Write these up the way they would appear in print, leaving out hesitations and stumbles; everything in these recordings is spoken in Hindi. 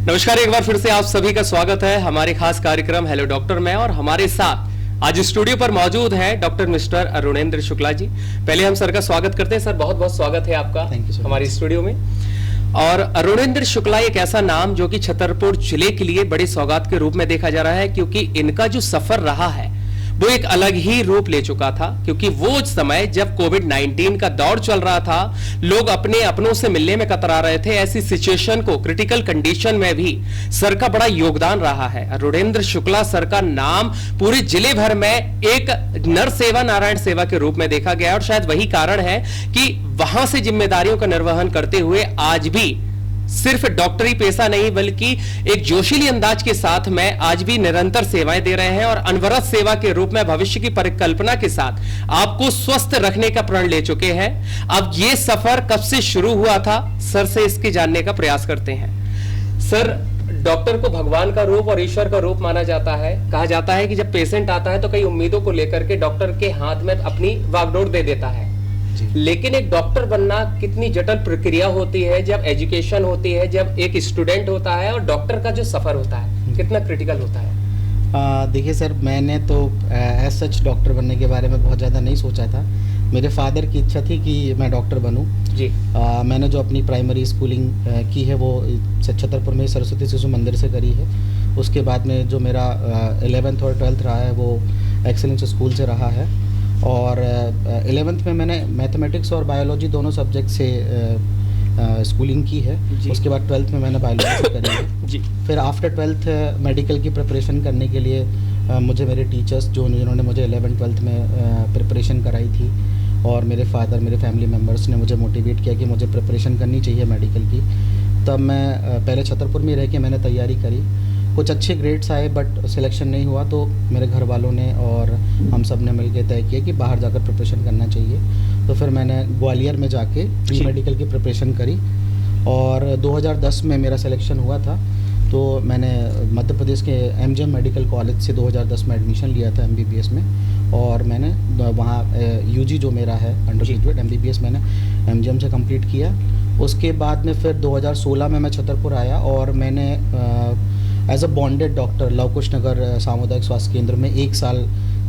नमस्कार, एक बार फिर से आप सभी का स्वागत है हमारे खास कार्यक्रम हेलो डॉक्टर में। और हमारे साथ आज स्टूडियो पर मौजूद हैं डॉक्टर मिस्टर अरुणेंद्र शुक्ला जी। पहले हम सर का स्वागत करते हैं। सर, बहुत बहुत स्वागत है आपका हमारे स्टूडियो में। और अरुणेंद्र शुक्ला एक ऐसा नाम जो कि छतरपुर जिले के लिए बड़ी सौगात के रूप में देखा जा रहा है, क्योंकि इनका जो सफर रहा है वो एक अलग ही रूप ले चुका था। क्योंकि वो समय जब कोविड-19 का दौर चल रहा था, लोग अपने अपनों से मिलने में कतरा रहे थे। ऐसी सिचुएशन को, क्रिटिकल कंडीशन में भी सर का बड़ा योगदान रहा है। अरुणेंद्र शुक्ला सर का नाम पूरे जिले भर में एक नर सेवा नारायण सेवा के रूप में देखा गया, और शायद वही कारण है कि वहां से जिम्मेदारियों का निर्वहन करते हुए आज भी सिर्फ डॉक्टरी पेशा नहीं बल्कि एक जोशीली अंदाज के साथ में आज भी निरंतर सेवाएं दे रहे हैं, और अनवरत सेवा के रूप में भविष्य की परिकल्पना के साथ आपको स्वस्थ रखने का प्रण ले चुके हैं। अब ये सफर कब से शुरू हुआ था, सर से इसके जानने का प्रयास करते हैं। सर, डॉक्टर को भगवान का रूप और ईश्वर का रूप माना जाता है। कहा जाता है कि जब पेशेंट आता है तो कई उम्मीदों को लेकर के डॉक्टर के हाथ में अपनी वागडोर दे देता है, लेकिन एक डॉक्टर बनना कितनी जटिल प्रक्रिया होती है, जब एजुकेशन होती है, जब एक स्टूडेंट होता है, और डॉक्टर का जो सफर होता है कितना क्रिटिकल होता है। देखिए सर, मैंने तो एज सच डॉक्टर बनने के बारे में बहुत ज़्यादा नहीं सोचा था। मेरे फादर की इच्छा थी कि मैं डॉक्टर बनूं जी। मैंने जो अपनी प्राइमरी स्कूलिंग की है वो छतरपुर में सरस्वती शिशु मंदिर से करी है। उसके बाद में जो मेरा 11th और 12th रहा है वो एक्सेलेंस स्कूल से रहा है। और 11th में मैंने मैथमेटिक्स और बायोलॉजी दोनों सब्जेक्ट से स्कूलिंग की है। उसके बाद 12th में मैंने बायोलॉजी से करी है जी। फिर आफ्टर 12th मेडिकल की प्रिपरेशन करने के लिए मुझे मेरे टीचर्स जिन्होंने मुझे 11th-12th में प्रिपरेशन कराई थी, और मेरे फादर, मेरे फैमिली मेम्बर्स ने मुझे मोटिवेट किया कि मुझे प्रिपरेशन करनी चाहिए मेडिकल की। तब मैं पहले छतरपुर में रह के मैंने तैयारी करी। कुछ अच्छे ग्रेड्स आए बट सिलेक्शन नहीं हुआ, तो मेरे घर वालों ने और हम सब ने मिलकर तय किया कि बाहर जाकर प्रिपरेशन करना चाहिए। तो फिर मैंने ग्वालियर में जाके प्री मेडिकल की प्रिपरेशन करी, और 2010 में मेरा सिलेक्शन हुआ था। तो मैंने मध्य प्रदेश के एमजीएम मेडिकल कॉलेज से 2010 में एडमिशन लिया था एमबीबीएस में, और मैंने वहाँ यूजी जो मेरा है अंडर ग्रेजुएट एमबीबीएस मैंने एमजीएम से कंप्लीट किया। उसके बाद में फिर 2016 में मैं छतरपुर आया, और मैंने as a bonded doctor Lav Kush Nagar सामुदायिक स्वास्थ्य केंद्र में 1 साल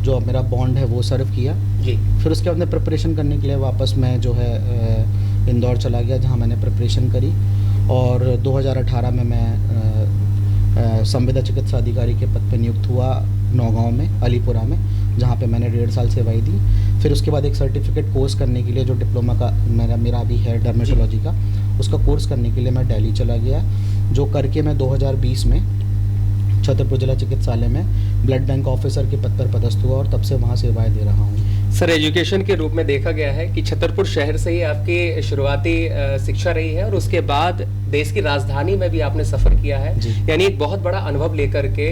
जो मेरा बॉन्ड है वो सर्व किया जी। फिर उसके बाद में प्रिपरेशन करने के लिए वापस मैं जो है इंदौर चला गया, जहाँ मैंने प्रिपरेशन करी। और 2018 में मैं संविदा चिकित्सा अधिकारी के पद पर नियुक्त हुआ नौगांव में, अलीपुरा में, जहाँ पे मैंने 1.5 साल सेवाई दी। फिर उसके बाद एक सर्टिफिकेट कोर्स करने के लिए जो डिप्लोमा का मेरा भी है डर्मेटोलॉजी का, उसका कोर्स करने के लिए मैं दिल्ली चला गया, जो करके मैं 2020 में छतरपुर जिला चिकित्सालय में ब्लड बैंक ऑफिसर के पद पर पदस्थ हुआ, और तब से वहाँ सेवाएं दे रहा हूँ। सर, एजुकेशन के रूप में देखा गया है कि छतरपुर शहर से ही आपकी शुरुआती शिक्षा रही है, और उसके बाद देश की राजधानी में भी आपने सफर किया है। यानी एक बहुत बड़ा अनुभव लेकर के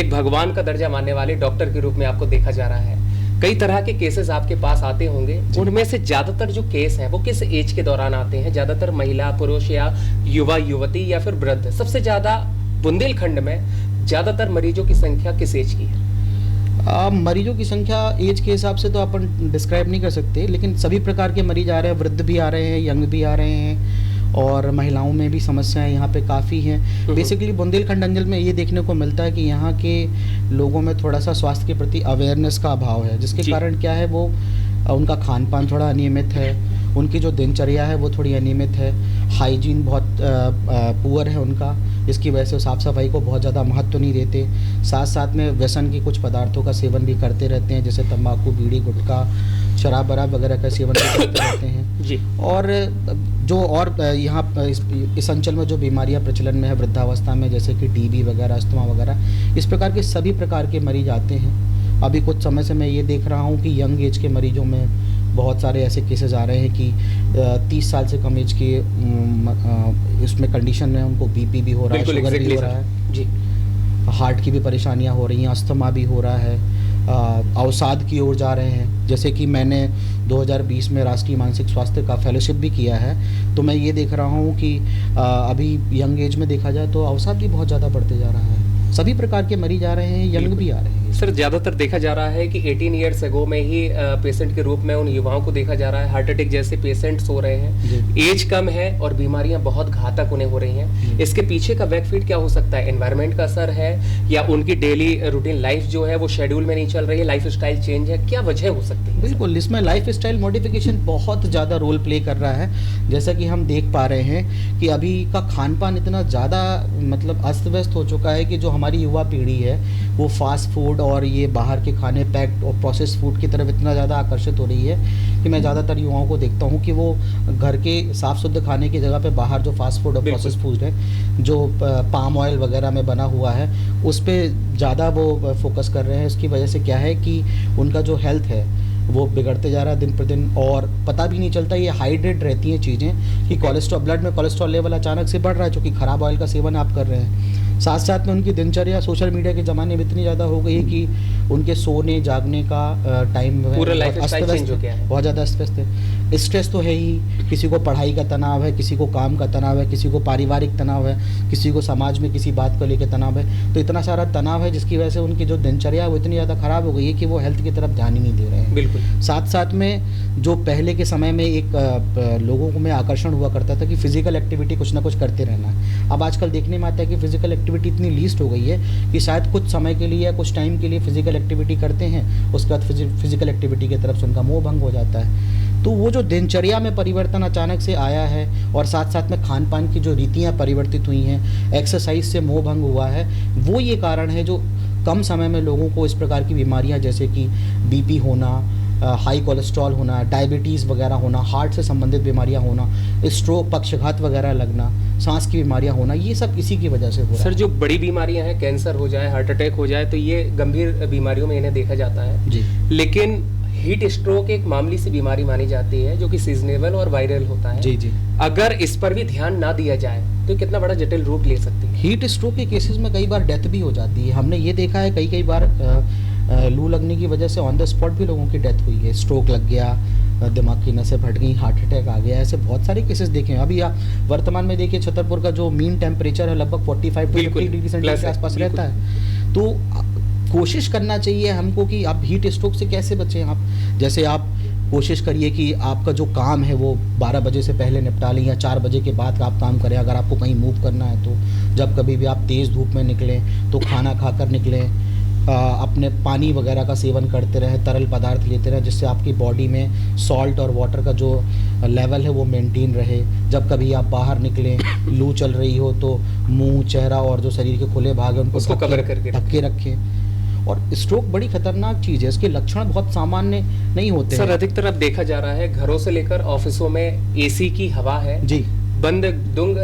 एक भगवान का दर्जा मानने वाले डॉक्टर के रूप में आपको देखा जा रहा है। कई तरह के केसेस आपके पास आते होंगे, उनमें से ज्यादातर जो केस हैं वो किस एज के दौरान आते हैं? ज्यादातर महिला, पुरुष, या युवा युवती, या फिर वृद्ध? सबसे ज्यादा बुंदेलखंड में ज्यादातर मरीजों की संख्या किस एज की है? मरीजों की संख्या एज के हिसाब से तो अपन डिस्क्राइब नहीं कर सकते, लेकिन सभी प्रकार के मरीज आ रहे हैं। वृद्ध भी आ रहे हैं, यंग भी आ रहे हैं, और महिलाओं में भी समस्याएं यहाँ पे काफ़ी हैं। बेसिकली बुंदेलखंड अंचल में ये देखने को मिलता है कि यहाँ के लोगों में थोड़ा सा स्वास्थ्य के प्रति अवेयरनेस का अभाव है, जिसके कारण क्या है, वो उनका खान पान थोड़ा अनियमित है, उनकी जो दिनचर्या है वो थोड़ी अनियमित है, हाइजीन बहुत पुअर है उनका, इसकी वजह से साफ़ सफाई को बहुत ज़्यादा महत्व नहीं देते। साथ साथ में व्यसन के कुछ पदार्थों का सेवन भी करते रहते हैं, जैसे तंबाकू, बीड़ी, गुटखा, शराब वगैरह का सेवन भी करते रहते हैं जी। और यहाँ इस अंचल में जो बीमारियाँ प्रचलन में है वृद्धावस्था में, जैसे कि टीबी वगैरह, अस्थमा वगैरह, इस प्रकार के सभी प्रकार के मरीज आते हैं। अभी कुछ समय से मैं ये देख रहा हूँ कि यंग एज के मरीजों में बहुत सारे ऐसे केसेस आ रहे हैं कि 30 साल से कम एज के इसमें कंडीशन में उनको बीपी भी हो रहा है, शुगर भी हो रहा है जी, हार्ट की भी परेशानियां हो रही हैं, अस्थमा भी हो रहा है, अवसाद की ओर जा रहे हैं। जैसे कि मैंने 2020 में राष्ट्रीय मानसिक स्वास्थ्य का फेलोशिप भी किया है, तो मैं ये देख रहा हूँ कि अभी यंग एज में देखा जाए तो अवसाद भी बहुत ज़्यादा बढ़ते जा रहा है। सभी प्रकार के मरीज आ रहे हैं, यंग भी आ रहे हैं। सर ज्यादातर देखा जा रहा है कि 18 ईयर्स अगो में ही पेशेंट के रूप में उन युवाओं को देखा जा रहा है, हार्ट अटैक जैसे पेशेंट्स हो रहे हैं, एज कम है और बीमारियां बहुत घातक उन्हें हो रही हैं। इसके पीछे का बैकफीड क्या हो सकता है? एनवायरनमेंट का असर है या उनकी डेली रूटीन लाइफ जो है वो शेड्यूल में नहीं चल रही है, लाइफ स्टाइल चेंज है, क्या वजह हो सकती है? बिल्कुल, इसमें लाइफ स्टाइल मॉडिफिकेशन बहुत ज़्यादा रोल प्ले कर रहा है। जैसा कि हम देख पा रहे हैं कि अभी का खान पान इतना ज़्यादा मतलब अस्त व्यस्त हो चुका है कि जो हमारी युवा पीढ़ी है वो फास्ट फूड और ये बाहर के खाने, पैक्ड और प्रोसेस फूड की तरफ इतना ज़्यादा आकर्षित हो रही है कि मैं ज़्यादातर युवाओं को देखता हूँ कि वो घर के साफ़ शुद्ध खाने की जगह पे बाहर जो फास्ट फूड और प्रोसेस फूड है, जो पाम ऑयल वगैरह में बना हुआ है, उस पर ज़्यादा वो फोकस कर रहे हैं। इसकी वजह से क्या है कि उनका जो हेल्थ है वो बिगड़ते जा रहा है दिन प्रतिदिन, और पता भी नहीं चलता ये हाइड्रेट रहती हैं चीज़ें कि कोलेस्ट्रॉल, ब्लड में कोलेस्ट्रॉल लेवल अचानक से बढ़ रहा है क्योंकि ख़राब ऑयल का सेवन आप कर रहे हैं। साथ साथ में उनकी दिनचर्या सोशल मीडिया के ज़माने में इतनी ज़्यादा हो गई है कि उनके सोने जागने का टाइम पूरा लाइफ स्टाइल चेंज हो गया है, बहुत ज़्यादा अस्त व्यस्त है। स्ट्रेस तो है ही, किसी को पढ़ाई का तनाव है, किसी को काम का तनाव है, किसी को पारिवारिक तनाव है, किसी को समाज में किसी बात को लेकर तनाव है। तो इतना सारा तनाव है जिसकी वजह से उनकी जो दिनचर्या है वो इतनी ज़्यादा ख़राब हो गई है कि वो हेल्थ की तरफ ध्यान ही नहीं दे रहे हैं। बिल्कुल। साथ साथ में जो पहले के समय में एक लोगों को में आकर्षण हुआ करता था कि फिजिकल एक्टिविटी कुछ ना कुछ करते रहना है, अब आजकल देखने में आता है कि फिजिकल एक्टिविटी इतनी लीस्ट हो गई है कि शायद कुछ समय के लिए या कुछ टाइम के लिए फिजिकल एक्टिविटी करते हैं, उसके बाद फिजिकल एक्टिविटी की तरफ से उनका मोह भंग हो जाता है। तो वो जो दिनचर्या में परिवर्तन अचानक से आया है और साथ साथ में खान पान की जो रीतियाँ परिवर्तित हुई हैं, एक्सरसाइज से मोह भंग हुआ है, वो ये कारण है जो कम समय में लोगों को इस प्रकार की बीमारियां जैसे कि बीपी होना, हाई कोलेस्ट्रॉल होना, डायबिटीज़ वगैरह होना, हार्ट से संबंधित बीमारियां होना, स्ट्रोक, पक्षघात वगैरह लगना, सांस की बीमारियां होना, ये सब इसी की वजह से हो रहा है। सर जो बड़ी बीमारियां हैं, कैंसर हो जाए, हार्ट अटैक हो जाए, तो ये गंभीर बीमारियों में इन्हें देखा जाता है जी। लेकिन हीट स्ट्रोक एक मामूली सी बीमारी मानी जाती है जो कि सीजनेबल और वायरल होता है। जी जी। अगर इस पर भी ध्यान ना दिया जाए तो कितना बड़ा जटिल रूप ले सकती है। हीट स्ट्रोक के केसेस में कई बार डेथ भी हो जाती है। हमने ये देखा है कई बार लू लगने की वजह से ऑन द स्पॉट भी लोगों की डेथ हुई है, स्ट्रोक लग गया, दिमाग की नसें फट गई, हार्ट अटैक आ गया, ऐसे बहुत सारे केसेस देखे हैं। अभी आप वर्तमान में देखिए छतरपुर का जो मीन टेम्परेचर है लगभग 45 to 50 डिग्री सेंटीग्रेड के आसपास रहता है। तो कोशिश करना चाहिए हमको कि आप हीट स्ट्रोक से कैसे बचें। आप जैसे आप कोशिश करिए कि आपका जो काम है वो 12 बजे से पहले निपटा लें या 4 बजे के बाद आप काम करें। अगर आपको कहीं मूव करना है तो जब कभी भी आप तेज़ धूप में निकलें तो खाना खाकर निकलें, अपने पानी वगैरह का सेवन करते रहें, तरल पदार्थ लेते रहें जिससे आपकी बॉडी में सॉल्ट और वाटर का जो लेवल है वो मेंटेन रहे। जब कभी आप बाहर निकलें, लू चल रही हो तो मुंह, चेहरा और जो शरीर के खुले भाग हैं उनको कवर करके ढक के रखें। और स्ट्रोक बड़ी खतरनाक चीज़ है, इसके लक्षण बहुत सामान्य नहीं होते सर। अधिकतर अब देखा जा रहा है घरों से लेकर ऑफिसों में एसी की हवा है जी, बंद दुंग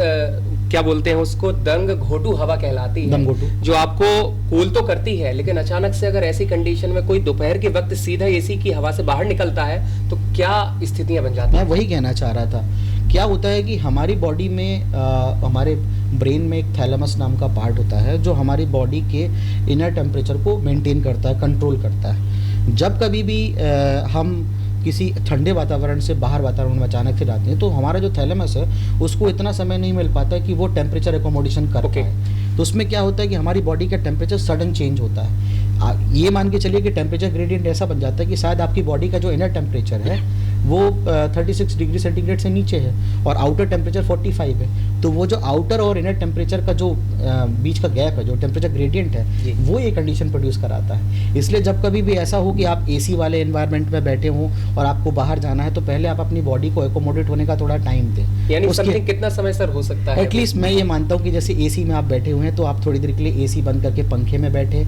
क्या बोलते हैं उसको, दंग घोटू हवा कहलाती है, दंगोटू, जो आपको कूल तो करती है लेकिन अचानक से अगर ऐसी कंडीशन में कोई दोपहर के वक्त सीधा एसी की हवा से बाहर निकलता है तो क्या स्थितियां बन जाती हैं? मैं वही कहना चाह रहा था। क्या होता है कि हमारी बॉडी में हमारे ब्रेन में एक थैलेमस नाम का पार्ट होता है जो हमारी बॉडी के इनर टेम्परेचर को मेंटेन करता है, कंट्रोल करता है। जब कभी भी हम किसी ठंडे वातावरण से बाहर वातावरण में अचानक से जाते हैं तो हमारा जो थैलेमस है उसको इतना समय नहीं मिल पाता कि वो टेम्परेचर एकोमोडेशन कर पाए। तो उसमें क्या होता है कि हमारी बॉडी का टेम्परेचर सडन चेंज होता है। ये मान के चलिए कि टेम्परेचर ग्रेडियंट ऐसा बन जाता है कि शायद आपकी बॉडी का जो इनर टेम्परेचर है वो 36 डिग्री सेंटीग्रेड से नीचे है और आउटर टेम्परेचर 45 है। तो वो जो आउटर और इनर टेम्परेचर का जो बीच का गैप है, जो टेम्परेचर ग्रेडियंट है, वो ये कंडीशन प्रोड्यूस कराता है। इसलिए जब कभी भी ऐसा हो कि आप एसी वाले एनवायरनमेंट में बैठे हों और आपको बाहर जाना है तो पहले आप अपनी बॉडी को एकोमोडेट होने का थोड़ा टाइम दें। यानी समथिंग कितना समय सर हो सकता है? एटलीस्ट मैं ये मानता हूँ कि जैसे एसी में आप बैठे हुए हैं तो आप थोड़ी देर के लिए एसी बंद करके पंखे में बैठे,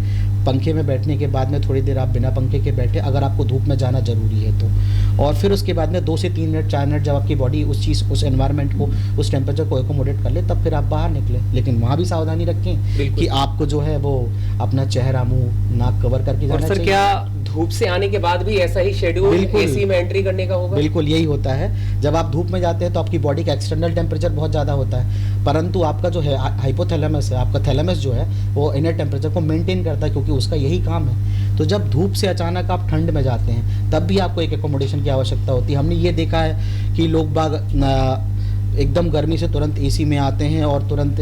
पंखे में बैठने के बाद में थोड़ी देर आप बिना पंखे के बैठे अगर आपको धूप में जाना जरूरी है तो, और फिर उसके बाद में 2 से 3 मिनट 4 मिनट जब आपकी बॉडी उस एनवायरनमेंट को, उस टेम्परेचर को एकोमोडेट कर ले तब फिर आप बाहर निकलें। लेकिन वहाँ भी सावधानी रखें कि आपको जो है वो अपना चेहरा, मुंह, नाक कवर करके जाना चाहिए। और सर क्या धूप से आने के बाद भी ऐसा ही शेड्यूल एसी में एंट्री करने का होगा? बिल्कुल यही होता है। जब आप धूप में जाते हैं तो आपकी बॉडी का एक्सटर्नल टेम्परेचर बहुत ज़्यादा होता है, परंतु आपका जो है हाइपोथैलेमस है, आपका थैलेमस जो है वो इनर टेम्परेचर को मेंटेन करता है क्योंकि उसका यही काम है। तो जब धूप से अचानक आप ठंड में जाते हैं तब भी आपको एक एकोमोडेशन की आवश्यकता होती है। हमने ये देखा है कि लोग बाग एकदम गर्मी से तुरंत एसी में आते हैं और तुरंत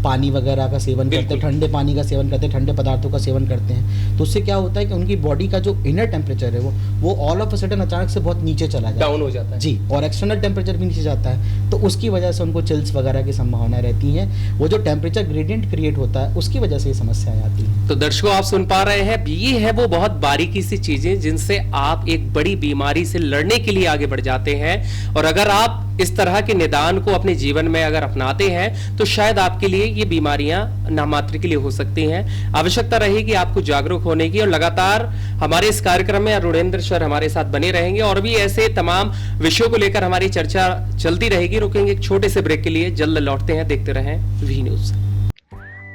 पानी वगैरह का सेवन करते हैं, ठंडे पानी का सेवन करते हैं, ठंडे पदार्थों का सेवन करते हैं, तो उससे क्या होता है कि उनकी बॉडी का जो इनर टेम्परेचर है वो ऑल ऑफ अ सडन अचानक से बहुत नीचे चला जाता है, डाउन हो जाता है जी, और एक्सटर्नल टेम्परेचर भी नीचे जाता है, तो उसकी वजह से उनको चिल्स वगैरह की संभावना रहती है। वो जो टेम्परेचर ग्रेडियंट क्रिएट होता है उसकी वजह से ये समस्याएं आती हैं। तो दर्शकों आप सुन पा रहे हैं, ये है वो बहुत बारीकी सी चीजें जिनसे आप एक बड़ी बीमारी से लड़ने के लिए आगे बढ़ जाते हैं, और अगर आप इस तरह के निदान को अपने जीवन में अगर अपनाते हैं तो शायद आपके लिए ये बीमारियां नामात्र के लिए हो सकती हैं। आवश्यकता रहेगी आपको जागरूक होने की, और लगातार हमारे इस कार्यक्रम में अरुणेंद्र सर हमारे साथ बने रहेंगे और भी ऐसे तमाम विषयों को लेकर हमारी चर्चा चलती रहेगी। रुकेंगे एक छोटे से ब्रेक के लिए, जल्द लौटते हैं, देखते रहें वी न्यूज।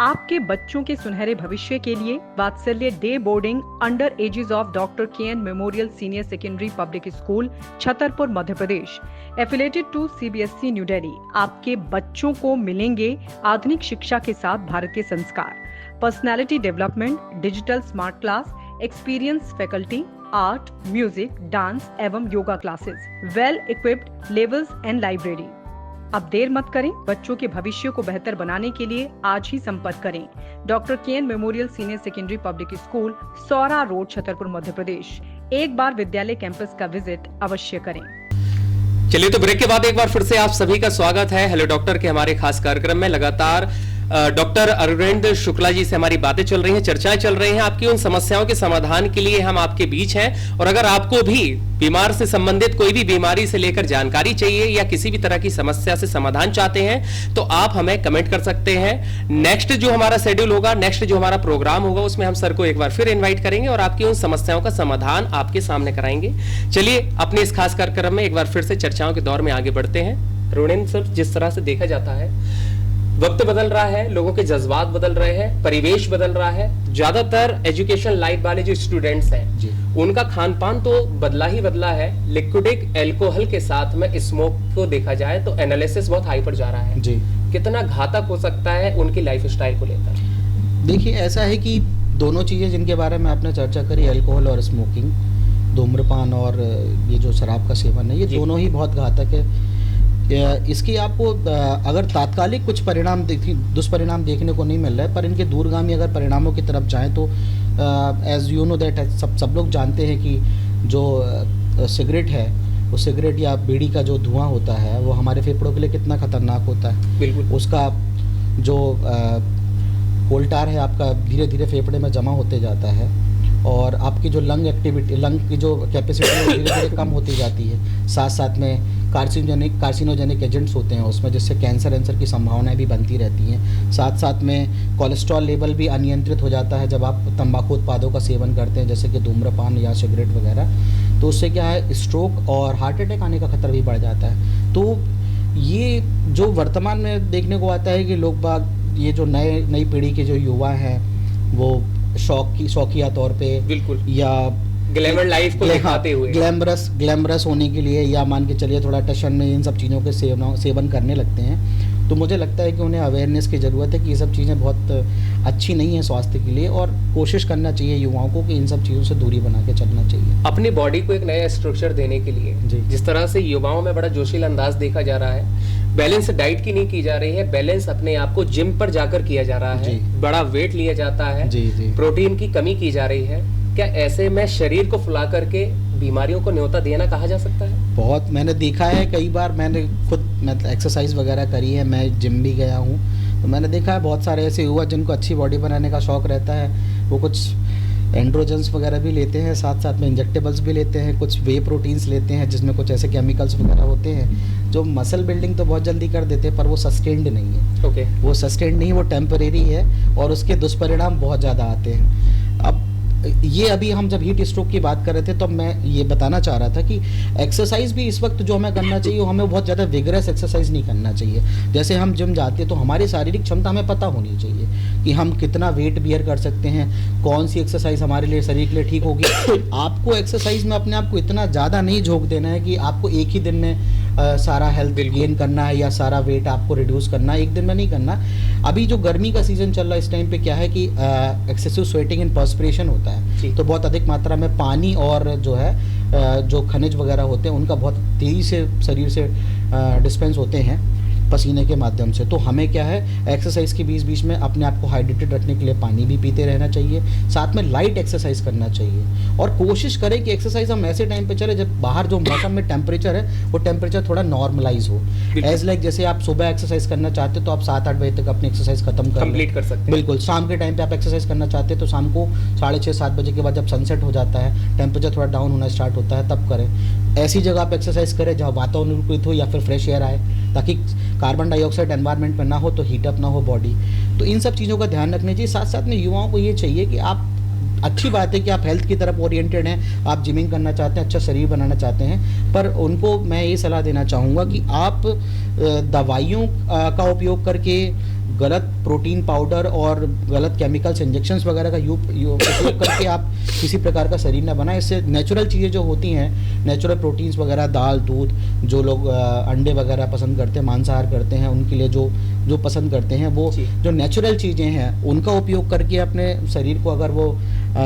आपके बच्चों के सुनहरे भविष्य के लिए Vatsalya day boarding under aegis of doctor K N memorial senior secondary public school Chhatarpur Madhya Pradesh affiliated to CBSE new Delhi. आपके बच्चों को मिलेंगे आधुनिक शिक्षा के साथ भारतीय संस्कार, personality development, digital smart class, experience faculty, art, music, dance एवं yoga classes, well equipped levels and library. अब देर मत करें, बच्चों के भविष्य को बेहतर बनाने के लिए आज ही संपर्क करें doctor K N memorial senior secondary public school, Saura road, Chhatarpur, Madhya Pradesh. एक बार विद्यालय कैंपस का विजिट अवश्य करें। चलिए तो ब्रेक के बाद एक बार फिर से आप सभी का स्वागत है हेलो डॉक्टर के हमारे खास कार्यक्रम में। लगातार डॉक्टर अरुणेंद्र शुक्ला जी से हमारी बातें चल रही हैं, चर्चाएं चल रही हैं, आपकी उन समस्याओं के समाधान के लिए हम आपके बीच हैं। और अगर आपको भी बीमार से संबंधित कोई भी बीमारी से लेकर जानकारी चाहिए या किसी भी तरह की समस्या से समाधान चाहते हैं तो आप हमें कमेंट कर सकते हैं। नेक्स्ट जो हमारा शेड्यूल होगा, नेक्स्ट जो हमारा प्रोग्राम होगा, उसमें हम सर को एक बार फिर इन्वाइट करेंगे और आपकी उन समस्याओं का समाधान आपके सामने कराएंगे। चलिए अपने इस खास कार्यक्रम में एक बार फिर से चर्चाओं के दौर में आगे बढ़ते हैं। अरुणेंद्र सर, जिस तरह से देखा जाता है वक्त बदल रहा है, लोगों के जज्बात बदल रहे हैं, परिवेश बदल रहा है, ज्यादातर एजुकेशन लाइफ वाले जो स्टूडेंट्स हैं उनका खान पान तो बदला ही बदला है। लिक्विडिक एल्कोहल के साथ में स्मोक को देखा जाए तो एनालिसिस बहुत हाई पर जा रहा है जी। कितना घातक हो सकता है उनकी लाइफ स्टाइल को लेकर? देखिए, ऐसा है कि दोनों चीजें जिनके बारे में आपने चर्चा करी, अल्कोहल और स्मोकिंग, धूम्रपान और ये जो शराब का सेवन है, ये दोनों ही बहुत घातक है। इसकी आपको अगर तात्कालिक कुछ परिणाम दुष्परिणाम देखने को नहीं मिल रहा है, पर इनके दूरगामी अगर परिणामों की तरफ जाएं तो एज यू नो दैट सब लोग जानते हैं कि जो सिगरेट है, वो सिगरेट या बीड़ी का जो धुआं होता है वो हमारे फेफड़ों के लिए कितना खतरनाक होता है। बिल्कुल। उसका जो कोल टार है आपका धीरे धीरे फेफड़े में जमा होते जाता है और आपकी जो लंग एक्टिविटी, लंग की जो कैपेसिटी है धीरे धीरे कम होती जाती है। साथ साथ में कार्सिनोजेनिक एजेंट्स होते हैं उसमें, जिससे कैंसर की संभावनाएं भी बनती रहती हैं। साथ साथ में कोलेस्ट्रॉल लेवल भी अनियंत्रित हो जाता है जब आप तंबाकू उत्पादों का सेवन करते हैं, जैसे कि धूम्रपान या सिगरेट वगैरह। तो उससे क्या है, स्ट्रोक और हार्ट अटैक आने का खतरा भी बढ़ जाता है। तो ये जो वर्तमान में देखने को आता है कि लोग बाग, ये जो नई पीढ़ी के जो युवा हैं वो शौकिया तौर पे बिल्कुल या ग्लैमर लाइफ को दिखाते हुए ग्लैमरस होने के लिए या मान के चलिए थोड़ा टशन में इन सब चीज़ों के सेवन करने लगते हैं। तो मुझे लगता है कि उन्हें अवेयरनेस की ज़रूरत है कि ये सब चीज़ें बहुत अच्छी नहीं है स्वास्थ्य के लिए, और कोशिश करना चाहिए युवाओं को कि इन सब चीज़ों से दूरी बना के चलना चाहिए। अपनी बॉडी को एक नया स्ट्रक्चर देने के लिए जिस तरह से युवाओं में बड़ा जोशीला अंदाज देखा जा रहा है, बैलेंस डाइट की नहीं की जा रही है, बैलेंस अपने आप को जिम पर जाकर किया जा रहा है, बड़ा वेट लिया जाता है, प्रोटीन की कमी की जा रही है। क्या ऐसे में शरीर को फुला करके बीमारियों को न्योता देना कहा जा सकता है? बहुत मैंने देखा है, कई बार मैंने खुद एक्सरसाइज वगैरह करी है, मैं जिम भी गया हूँ, तो मैंने देखा है बहुत सारे ऐसे युवा जिनको अच्छी बॉडी बनाने का शौक रहता है, वो कुछ एंड्रोजन्स वगैरह भी लेते हैं, साथ साथ में इंजेक्टेबल्स भी लेते हैं, कुछ वे प्रोटीन्स लेते हैं जिसमें कुछ ऐसे केमिकल्स वगैरह होते हैं जो मसल बिल्डिंग तो बहुत जल्दी कर देते हैं, पर वो सस्टेन्ड नहीं है। वो सस्टेन्ड नहीं, वो टेम्परेरी है और उसके दुष्परिणाम बहुत ज़्यादा आते हैं। अब ये अभी हम जब हीट स्ट्रोक की बात कर रहे थे तो मैं ये बताना चाह रहा था कि एक्सरसाइज भी इस वक्त जो हमें करना चाहिए, हमें बहुत ज़्यादा विगरस एक्सरसाइज नहीं करना चाहिए। जैसे हम जिम जाते हैं तो हमारी शारीरिक क्षमता हमें पता होनी चाहिए कि हम कितना वेट बियर कर सकते हैं, कौन सी एक्सरसाइज हमारे लिए शरीर के लिए ठीक होगी। आपको एक्सरसाइज में अपने आप को इतना ज़्यादा नहीं झोंक देना है कि आपको एक ही दिन में सारा हेल्थ गेन करना है या सारा वेट आपको रिड्यूस करना है, एक दिन में नहीं करना। अभी जो गर्मी का सीजन चल रहा है, इस टाइम पे क्या है कि एक्सेसिव स्वेटिंग एंड पर्सपिरेशन होता है, तो बहुत अधिक मात्रा में पानी और जो है जो खनिज वगैरह होते हैं उनका बहुत तेज़ी से शरीर से डिस्पेंस होते हैं। पसीने के माध्यम से। तो हमें क्या है, एक्सरसाइज के बीच बीच में अपने आप को हाइड्रेटेड रखने के लिए पानी भी पीते रहना चाहिए, साथ में लाइट एक्सरसाइज करना चाहिए। और कोशिश करें कि एक्सरसाइज हम ऐसे टाइम पे चले जब बाहर जो मौसम में टेम्परेचर है वो टेम्परेचर थोड़ा नॉर्मलाइज हो। एज लाइक जैसे आप सुबह एक्सरसाइज करना चाहते हो तो आप 7-8 बजे तक अपनी एक्सरसाइज खत्म कंप्लीट कर सकते हैं। बिल्कुल। शाम के टाइम पे आप एक्सरसाइज करना चाहते हैं तो शाम को 6:30-7 बजे के बाद जब सनसेट हो जाता है, टेम्परेचर थोड़ा डाउन होना स्टार्ट होता है, तब करें। ऐसी जगह आप एक्सरसाइज करें जहाँ वातावरण अनुकूलित हो या फिर फ्रेश एयर आए, ताकि कार्बन डाइऑक्साइड एनवायरनमेंट में ना हो तो हीटअप ना हो बॉडी। तो इन सब चीज़ों का ध्यान रखना चाहिए। साथ साथ में युवाओं को ये चाहिए कि आप, अच्छी बात है कि आप हेल्थ की तरफ ओरिएंटेड हैं, आप जिमिंग करना चाहते हैं, अच्छा शरीर बनाना चाहते हैं, पर उनको मैं ये सलाह देना चाहूँगा कि आप दवाइयों का उपयोग करके, गलत प्रोटीन पाउडर और गलत केमिकल्स इंजेक्शंस वगैरह का उपयोग करके आप किसी प्रकार का शरीर ना बनाएं। इससे नेचुरल चीज़ें जो होती हैं, नेचुरल प्रोटीन्स वगैरह, दाल, दूध, जो लोग अंडे वगैरह पसंद करते हैं, मांसाहार करते हैं, उनके लिए जो पसंद करते हैं, वो जो नेचुरल चीज़ें हैं उनका उपयोग करके अपने शरीर को अगर वो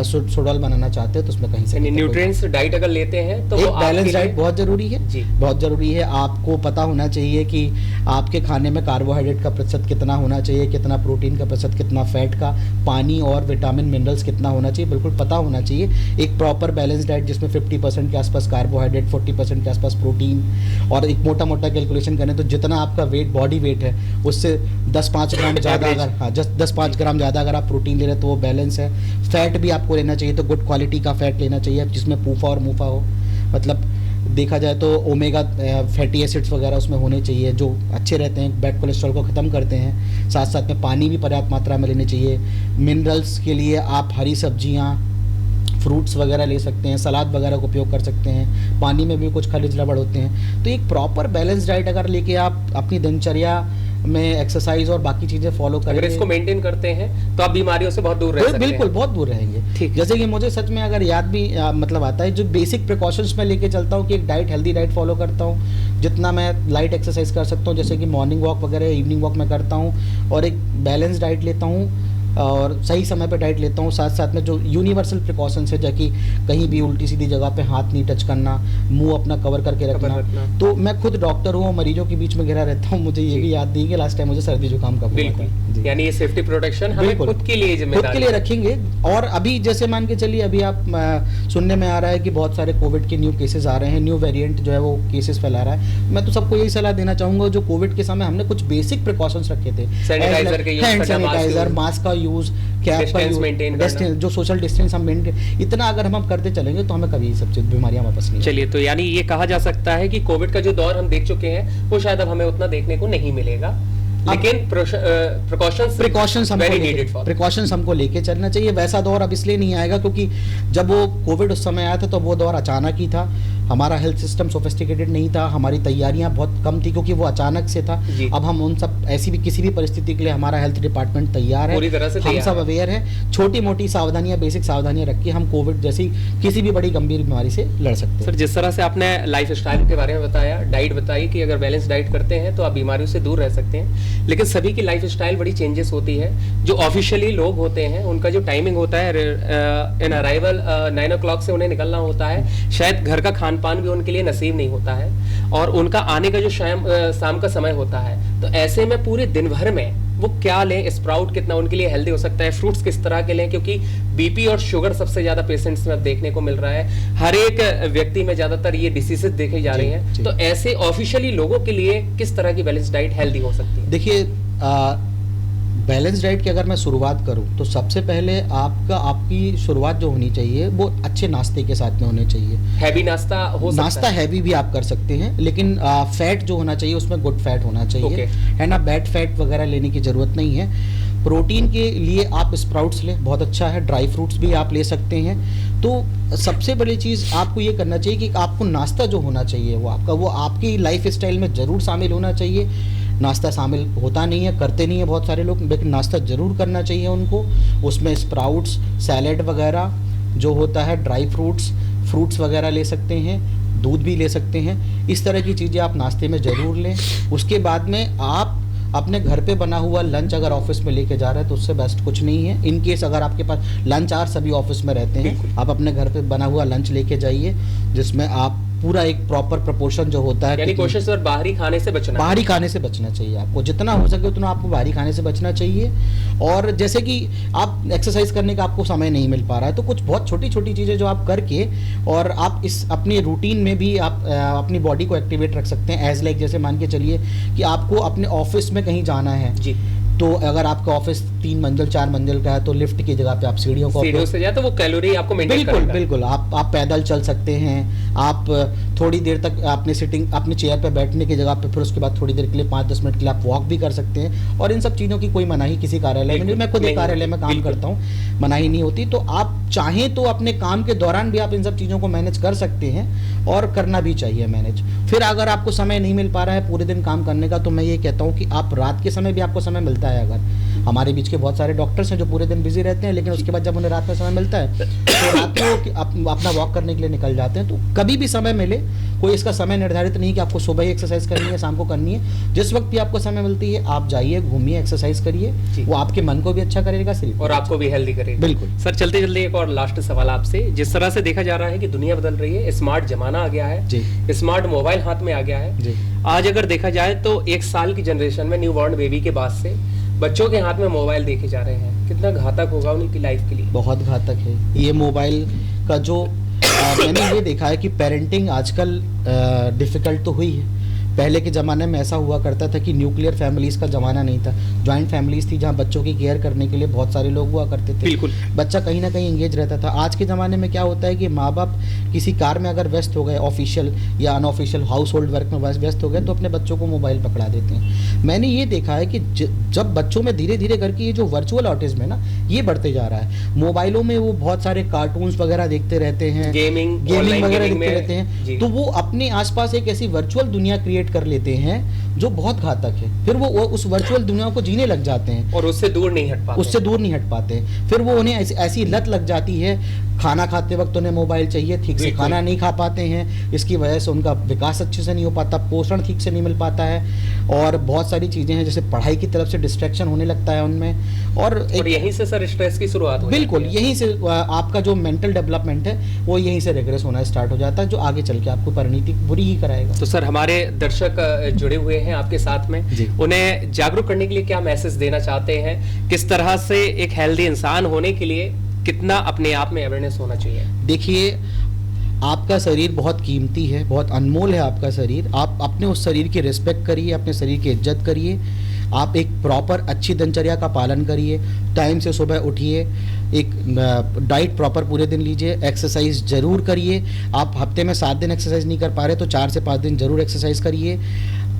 सुडौल बनाना चाहते हैं तो उसमें कहीं से न्यूट्रिएंट्स डाइट अगर लेते हैं तो एक बैलेंस डाइट बहुत ज़रूरी है जी, बहुत ज़रूरी है। आपको पता होना चाहिए कि आपके खाने में कार्बोहाइड्रेट का प्रतिशत कितना होना चाहिए, कितना प्रोटीन का प्रतिशत, कितना फैट का, पानी और विटामिन मिनरल्स कितना होना चाहिए, बिल्कुल पता होना चाहिए। एक प्रॉपर बैलेंस डाइट जिसमें 50% के आसपास कार्बोहाइड्रेट, 40% के आसपास प्रोटीन, और एक मोटा मोटा कैलकुलेशन करें तो जितना आपका वेट, बॉडी वेट है, उससे 10-5 ग्राम ज़्यादा अगर 10-5 ग्राम ज़्यादा अगर आप प्रोटीन ले रहे हैं तो वो बैलेंस है। फैट भी आपको लेना चाहिए तो गुड क्वालिटी का फैट लेना चाहिए जिसमें पूफा और मुफा हो, मतलब देखा जाए तो ओमेगा फैटी एसिड्स वगैरह उसमें होने चाहिए जो अच्छे रहते हैं, बैड कोलेस्ट्रॉल को ख़त्म करते हैं। साथ साथ में पानी भी पर्याप्त मात्रा में लेने चाहिए। मिनरल्स के लिए आप हरी सब्जियां, फ्रूट्स वगैरह ले सकते हैं, सलाद वगैरह का उपयोग कर सकते हैं। पानी में भी कुछ खनिज लवण होते हैं। तो एक प्रॉपर बैलेंस डाइट अगर लेके आप अपनी दिनचर्या में एक्सरसाइज और बाकी चीजें फॉलो करें, अगर इसको मेंटेन करते हैं तो आप बीमारियों से बहुत दूर रह सकते हैं। बिल्कुल, बहुत दूर रहेंगे। ठीक, जैसे कि मुझे सच में अगर याद भी मतलब आता है, जो बेसिक प्रिकॉशंस मैं लेके चलता हूँ कि एक डाइट, हेल्दी डाइट फॉलो करता हूँ, जितना मैं लाइट एक्सरसाइज कर सकता हूँ, जैसे कि मॉर्निंग वॉक वगैरह, इवनिंग वॉक मैं करता हूँ, और एक बैलेंस डाइट लेता हूँ और सही समय पे डाइट लेता हूँ। साथ साथ में जो यूनिवर्सल प्रिकॉशंस है, जैसे कि कहीं भी उल्टी सीधी जगह पे हाथ नहीं टच करना, मुंह अपना कवर करके रखना। तो मैं खुद डॉक्टर हूँ, मरीजों के बीच में घिरा रहता हूँ, मुझे ये भी याद नहीं कि लास्ट टाइम मुझे सर्दी जुकाम का हुआ था। यानी ये सेफ्टी प्रोटेक्शन हमें खुद के लिए जिम्मेदारी, खुद के लिए रखेंगे। और अभी जैसे मान के चलिए, अभी आप सुनने में आ रहा है कि बहुत सारे कोविड के न्यू केसेस आ रहे हैं, न्यू वेरिएंट जो है वो केसेस फैला रहा है। मैं तो सबको यही सलाह देना चाहूँगा, जो कोविड के समय हमने कुछ बेसिक प्रिकॉशंस रखे थे, हैंड सैनिटाइजर, मास्क का यूज, कैप का यूज, जो सोशल डिस्टेंस हम मेंटेन, इतना अगर हम करते चलेंगे तो हमें कभी सब बीमारियां वापस नहीं। चलिए, तो यानी ये कहा जा सकता है कि कोविड का जो दौर हम देख चुके हैं वो शायद अब हमें उतना देखने को नहीं मिलेगा, लेकिन प्रिकॉशंस हमको लेके चलना चाहिए। वैसा दौर अब इसलिए नहीं आएगा क्योंकि जब वो कोविड उस समय आया था तो वो दौर अचानक ही था, हमारा हेल्थ सिस्टम सोफिस्टिकेटेड नहीं था, हमारी तैयारियां बहुत कम थी क्योंकि वो अचानक से था। अब हम उन सब ऐसी भी किसी भी परिस्थिति के लिए हमारा हेल्थ डिपार्टमेंट तैयार है, हम सब अवेयर है। छोटी मोटी सावधानियां, बेसिक सावधानियां रख के हम कोविड जैसी किसी भी बड़ी गंभीर बीमारी से लड़ सकते हैं। सर, जिस तरह से आपने लाइफ स्टाइल के बारे में बताया, डाइट बताई कि अगर बैलेंस डाइट करते हैं तो आप बीमारियों से दूर रह सकते हैं, लेकिन सभी की लाइफ स्टाइल बड़ी चेंजेस होती है। जो ऑफिशियली लोग होते हैं उनका जो टाइमिंग होता है, इन अराइवल 9 o'clock से उन्हें निकलना होता है, शायद घर का खान पान भी उनके लिए नसीब नहीं होता है, और उनका आने का जो शाम का समय होता है, तो ऐसे में पूरे दिन भर में वो क्या लें, स्प्राउट कितना उनके लिए हेल्दी हो सकता है, फ्रूट्स किस तरह के लें, क्योंकि बीपी और शुगर सबसे ज्यादा पेशेंट्स में देखने को मिल रहा है, हर एक व्यक्ति में ज्यादातर ये डिसीजेस देखी जा रही हैं। तो ऐसे ऑफिशियली लोगों के लिए किस तरह की बैलेंस डाइट हेल्दी हो सकती है? देखिए, बैलेंस डाइट की अगर मैं शुरुआत करूं तो सबसे पहले आपकी शुरुआत जो होनी चाहिए वो अच्छे नाश्ते के साथ में होने चाहिए। हैवी नाश्ता हो सकता है? नाश्ता हैवी भी आप कर सकते हैं, लेकिन फैट जो होना चाहिए उसमें गुड फैट होना चाहिए, है ना। बैड फैट वगैरह लेने की जरूरत नहीं है। प्रोटीन के लिए आप स्प्राउट्स लें, बहुत अच्छा है। ड्राई फ्रूट्स भी आप ले सकते हैं। तो सबसे बड़ी चीज़ आपको ये करना चाहिए कि आपको नाश्ता जो होना चाहिए वो आपकी लाइफ स्टाइल में ज़रूर शामिल होना चाहिए। नाश्ता शामिल होता नहीं है, करते नहीं है बहुत सारे लोग, लेकिन नाश्ता ज़रूर करना चाहिए उनको। उसमें स्प्राउट्स, सैलेड वगैरह जो होता है, ड्राई फ्रूट्स वगैरह ले सकते हैं, दूध भी ले सकते हैं। इस तरह की चीज़ें आप नाश्ते में ज़रूर लें। उसके बाद में आप अपने घर पे बना हुआ लंच अगर ऑफिस में लेके जा रहे हैं तो उससे बेस्ट कुछ नहीं है। इन केस अगर आपके पास लंच आवर सभी ऑफिस में रहते हैं, आप अपने घर पे बना हुआ लंच लेके जाइए, जिसमें आप पूरा एक प्रॉपर प्रोपोर्शन जो होता है, यानी कोशिश और बाहरी खाने से बचना, बाहरी खाने से बचना चाहिए आपको, जितना हो सके उतना आपको बाहरी खाने से बचना चाहिए। और जैसे कि आप एक्सरसाइज करने का आपको समय नहीं मिल पा रहा है, तो कुछ बहुत छोटी छोटी चीज़ें जो आप करके और आप इस अपनी रूटीन में भी आप अपनी बॉडी को एक्टिवेट रख सकते हैं। एज लाइक जैसे मान के चलिए कि आपको अपने ऑफिस में कहीं जाना है जी, तो अगर आपका ऑफिस 3 मंजिल 4 मंजिल का है तो लिफ्ट की जगह पे आप सीढ़ियों से जाए तो वो कैलोरी आपको मेंटेन करेगा। बिल्कुल आप पैदल चल सकते हैं, आप थोड़ी देर तक अपने चेयर पे बैठने की जगह पे फिर उसके बाद थोड़ी देर के लिए 5-10 मिनट के लिए आप वॉक भी कर सकते हैं। और इन सब चीज़ों की कोई मनाही किसी कार्यालय में नहीं, मैं खुद एक कार्यालय में काम करता हूँ, मनाही नहीं होती। तो आप चाहें तो अपने काम के दौरान भी आप इन सब चीज़ों को मैनेज कर सकते हैं और करना भी चाहिए मैनेज। फिर अगर आपको समय नहीं मिल पा रहा है पूरे दिन काम करने का, तो मैं ये कहता हूँ कि आप रात के समय भी आपको समय मिलता है, अगर हमारे बीच के बहुत सारे डॉक्टर्स हैं जो पूरे दिन बिजी रहते हैं, लेकिन उसके बाद जब उन्हें रात में समय मिलता है तो रात में वो अपना वॉक करने के लिए निकल जाते हैं। तो कभी भी समय मिले, कोई इसका समय निर्धारित नहीं कि आपको सुबह ही एक्सरसाइज करनी है, शाम को करनी है, जिस वक्त भी आपको समय मिलती है आप जाइए, घूमिए, एक्सरसाइज करिए, वो आपके मन को भी अच्छा करेगा, शरीर और आपको भी हेल्दी करेगा। बिल्कुल सर। चलते चलते एक और लास्ट सवाल आपसे, जिस तरह से देखा जा रहा है कि दुनिया बदल रही है, स्मार्ट जमाना आ गया है जी, स्मार्ट मोबाइल हाथ में आ गया है जी। आज अगर देखा जाए तो 1 साल की जनरेशन में, न्यू बॉर्न बेबी के बाद से बच्चों के हाथ में मोबाइल देखे जा रहे हैं, कितना घातक होगा उनकी लाइफ के लिए? बहुत घातक है ये मोबाइल का। जो मैंने ये देखा है कि पेरेंटिंग आजकल डिफिकल्ट तो हुई है। पहले के ज़माने में ऐसा हुआ करता था कि न्यूक्लियर फैमिलीज़ का ज़माना नहीं था, जॉइंट फैमिलीज़ थी जहाँ बच्चों की केयर करने के लिए बहुत सारे लोग हुआ करते थे, बिल्कुल बच्चा कहीं ना कहीं एंगेज रहता था। आज के ज़माने में क्या होता है कि माँ बाप किसी कार में अगर व्यस्त हो गए, ऑफिशियल या अनऑफिशियल हाउस होल्ड वर्क में व्यस्त हो गए, तो अपने बच्चों को मोबाइल पकड़ा देते हैं। मैंने ये देखा है कि जब बच्चों में धीरे धीरे करके ये जो वर्चुअल ऑटिज्म है ना, ये बढ़ते जा रहा है। मोबाइलों में वो बहुत सारे कार्टून्स वगैरह देखते रहते हैं, गेमिंग वगैरह देखते रहते हैं, तो वो अपने आसपास एक ऐसी वर्चुअल दुनिया क्रिएट कर लेते हैं जो बहुत घातक है। फिर वो उस वर्चुअल दुनिया को जीने लग जाते हैं और उससे दूर नहीं हट पाते, फिर वो उन्हें ऐसी लत लग जाती है, खाना खाते वक्त उन्हें मोबाइल चाहिए, ठीक से खाना नहीं खा पाते हैं, इसकी वजह से उनका विकास अच्छे से नहीं हो पाता, पोषण ठीक से नहीं मिल पाता है, और बहुत सारी चीजें हैं जैसे पढ़ाई की तरफ से डिस्ट्रैक्शन होने लगता है उनमें। और यहीं से सर स्ट्रेस की शुरुआत होती है। बिल्कुल, यहीं से आपका जो मेंटल डेवलपमेंट है वो यहीं से रिग्रेस होना स्टार्ट हो जाता है, जो आगे चल के आपको परिणति बुरी ही कराएगा। तो सर हमारे दर्शक जुड़े हुए हैं आपके साथ में, उन्हें जागरूक करने के लिए क्या मैसेज देना चाहते हैं? किस तरह से एक हेल्दी इंसान होने के लिए कितना अपने आप में अवेयरनेस होना चाहिए? देखिए, आपका शरीर बहुत कीमती है, बहुत अनमोल है आपका शरीर। आप अपने उस शरीर की रिस्पेक्ट करिए, अपने शरीर की इज्जत करिए। आप एक प्रॉपर अच्छी दिनचर्या का पालन करिए, टाइम से सुबह उठिए, एक डाइट प्रॉपर पूरे दिन लीजिए, एक्सरसाइज जरूर करिए। आप हफ्ते में 7 दिन एक्सरसाइज नहीं कर पा रहे तो 4 से 5 दिन जरूर एक्सरसाइज करिए।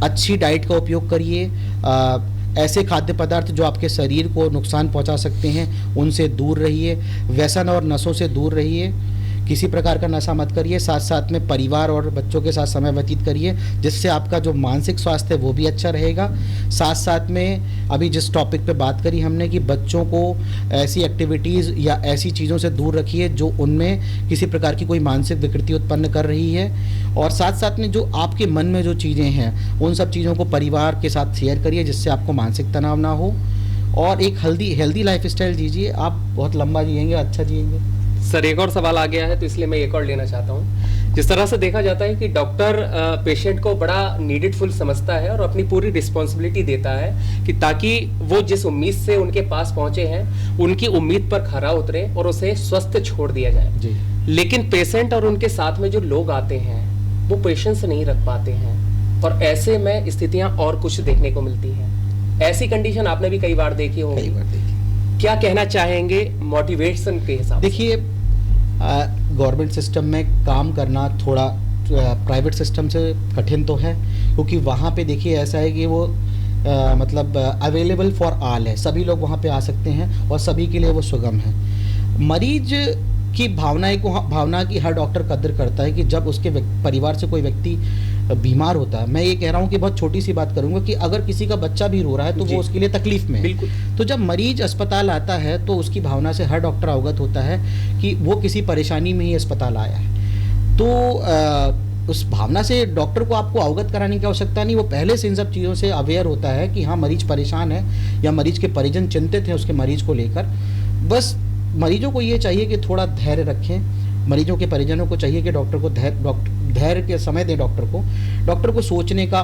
अच्छी डाइट का उपयोग करिए। ऐसे खाद्य पदार्थ जो आपके शरीर को नुकसान पहुंचा सकते हैं उनसे दूर रहिए। व्यसन और नशों से दूर रहिए, किसी प्रकार का नशा मत करिए। साथ साथ में परिवार और बच्चों के साथ समय व्यतीत करिए, जिससे आपका जो मानसिक स्वास्थ्य है वो भी अच्छा रहेगा। साथ साथ में अभी जिस टॉपिक पे बात करी हमने कि बच्चों को ऐसी एक्टिविटीज़ या ऐसी चीज़ों से दूर रखिए जो उनमें किसी प्रकार की कोई मानसिक विकृति उत्पन्न कर रही है। और साथ साथ में जो आपके मन में जो चीज़ें हैं उन सब चीज़ों को परिवार के साथ शेयर करिए, जिससे आपको मानसिक तनाव ना हो। और एक हेल्दी लाइफ स्टाइल जीजिए, आप बहुत लंबा जिएंगे, अच्छा जिएंगे। सर एक और सवाल आ गया है तो इसलिए मैं एक और लेना चाहता हूँ। जिस तरह से देखा जाता है कि डॉक्टर पेशेंट को बड़ा नीडेडफुल समझता है और अपनी पूरी रिस्पॉन्सिबिलिटी देता है कि ताकि वो जिस उम्मीद से उनके पास पहुंचे हैं उनकी उम्मीद पर खरा उतरे और उसे स्वस्थ छोड़ दिया जाए जी। लेकिन पेशेंट और उनके साथ में जो लोग आते हैं वो पेशेंस नहीं रख पाते हैं और ऐसे में स्थितियां और कुछ देखने को मिलती हैं। ऐसी कंडीशन आपने भी कई बार देखी होगी। क्या कहना चाहेंगे मोटिवेशन के हिसाब? देखिए, गवर्नमेंट सिस्टम में काम करना थोड़ा प्राइवेट सिस्टम से कठिन तो है, क्योंकि वहाँ पे देखिए ऐसा है कि वो मतलब अवेलेबल फॉर ऑल है, सभी लोग वहाँ पे आ सकते हैं और सभी के लिए वो सुगम है। मरीज की भावना की हर डॉक्टर कदर करता है कि जब उसके परिवार से कोई व्यक्ति बीमार होता है। मैं ये कह रहा हूँ कि बहुत छोटी सी बात करूंगा कि अगर किसी का बच्चा भी रो रहा है तो वो उसके लिए तकलीफ में है। तो जब मरीज अस्पताल आता है तो उसकी भावना से हर डॉक्टर अवगत होता है कि वो किसी परेशानी में ही अस्पताल आया है। तो उस भावना से डॉक्टर को आपको अवगत कराने की आवश्यकता नहीं, वो पहले से इन सब चीज़ों से अवेयर होता है कि हाँ मरीज परेशान है या मरीज के परिजन चिंतित हैं उसके मरीज को लेकर। बस मरीजों को ये चाहिए कि थोड़ा धैर्य रखें, मरीजों के परिजनों को चाहिए कि डॉक्टर धैर्य के समय दें डॉक्टर को सोचने का।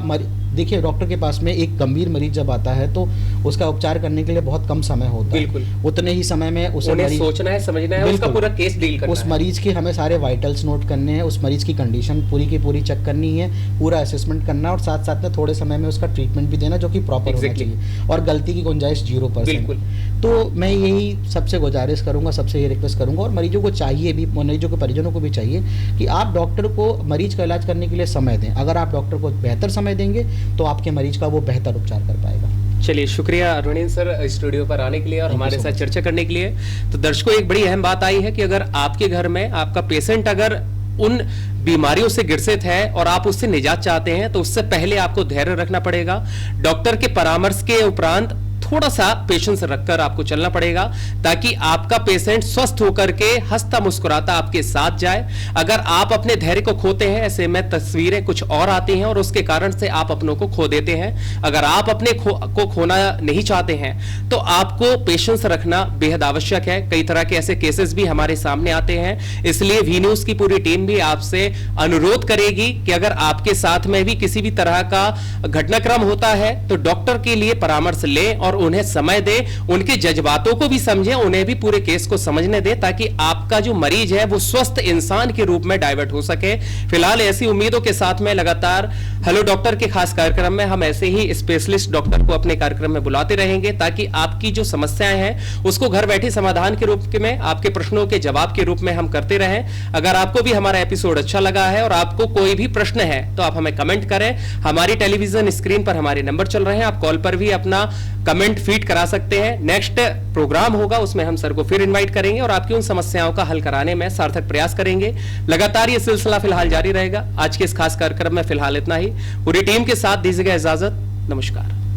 देखिए डॉक्टर के पास में एक गंभीर मरीज जब आता है तो उसका उपचार करने के लिए बहुत कम समय होता है। बिल्कुल। उतने ही समय में उसे सोचना है, समझना है, उसका पूरा केस डील करना है। उस मरीज के हमें सारे वाइटल्स नोट करने हैं, उस मरीज की कंडीशन पूरी की पूरी चेक करनी है, पूरा असेसमेंट करना और साथ साथ में थोड़े समय में उसका ट्रीटमेंट भी देना जो कि प्रॉपर होना चाहिए और गलती की गुंजाइश 0%। तो मैं यही सबसे गुजारिश करूंगा, सबसे ये रिक्वेस्ट करूंगा और मरीजों को चाहिए भी, मरीजों के परिजनों को भी चाहिए कि आप डॉक्टर को मरीज का इलाज करने के लिए समय दें। अगर आप डॉक्टर को बेहतर समय देंगे तो आपके मरीज का वो बेहतर उपचार कर पाएगा। चलिए, शुक्रिया अरुणेंद्र सर स्टूडियो पर आने के लिए और हमारे साथ चर्चा करने के लिए। तो दर्शकों, एक बड़ी अहम बात आई है कि अगर आपके घर में आपका पेशेंट अगर उन बीमारियों से ग्रसित है और आप उससे निजात चाहते हैं तो उससे पहले आपको धैर्य रखना पड़ेगा। डॉक्टर के परामर्श के उपरांत थोड़ा सा पेशेंस रखकर आपको चलना पड़ेगा ताकि आपका पेशेंट स्वस्थ होकर के हंसता मुस्कुराता आपके साथ जाए। अगर आप अपने धैर्य को खोते हैं, ऐसे में तस्वीरें कुछ और आती हैं और उसके कारण से आप अपनों को खो देते हैं। अगर आप अपने को खोना नहीं चाहते हैं तो आपको पेशेंस रखना बेहद आवश्यक है। कई तरह के ऐसे केसेस भी हमारे सामने आते हैं, इसलिए वी न्यूज की पूरी टीम भी आपसे अनुरोध करेगी कि अगर आपके साथ में भी किसी भी तरह का घटनाक्रम होता है तो डॉक्टर के लिए परामर्श लें और उन्हें समय दे, उनके जज्बातों को भी समझें, उन्हें भी पूरे केस को समझने दे ताकि आपका जो मरीज है वो स्वस्थ इंसान के रूप में डाइवर्ट हो सके। फिलहाल ऐसी उम्मीदों के साथ में लगातार हेलो डॉक्टर के खास कार्यक्रम में हम ऐसे ही स्पेशलिस्ट डॉक्टर को अपने कार्यक्रम में बुलाते रहेंगे ताकि आपकी जो समस्याएं हैं उसको घर बैठे समाधान के रूप में, आपके प्रश्नों के जवाब के रूप में हम करते रहें। अगर आपको भी हमारा एपिसोड अच्छा लगा है और आपको कोई भी प्रश्न है तो आप हमें कमेंट करें। हमारी टेलीविजन स्क्रीन पर हमारे नंबर चल रहे हैं, आप कॉल पर भी अपना कमेंट फीड करा सकते हैं। नेक्स्ट प्रोग्राम होगा उसमें हम सर को फिर इनवाइट करेंगे और आपकी उन समस्याओं का हल कराने में सार्थक प्रयास करेंगे। लगातार ये सिलसिला फिलहाल जारी रहेगा। आज के इस खास कार्यक्रम में फिलहाल इतना ही। पूरी टीम के साथ दीजिएगा इजाजत। नमस्कार।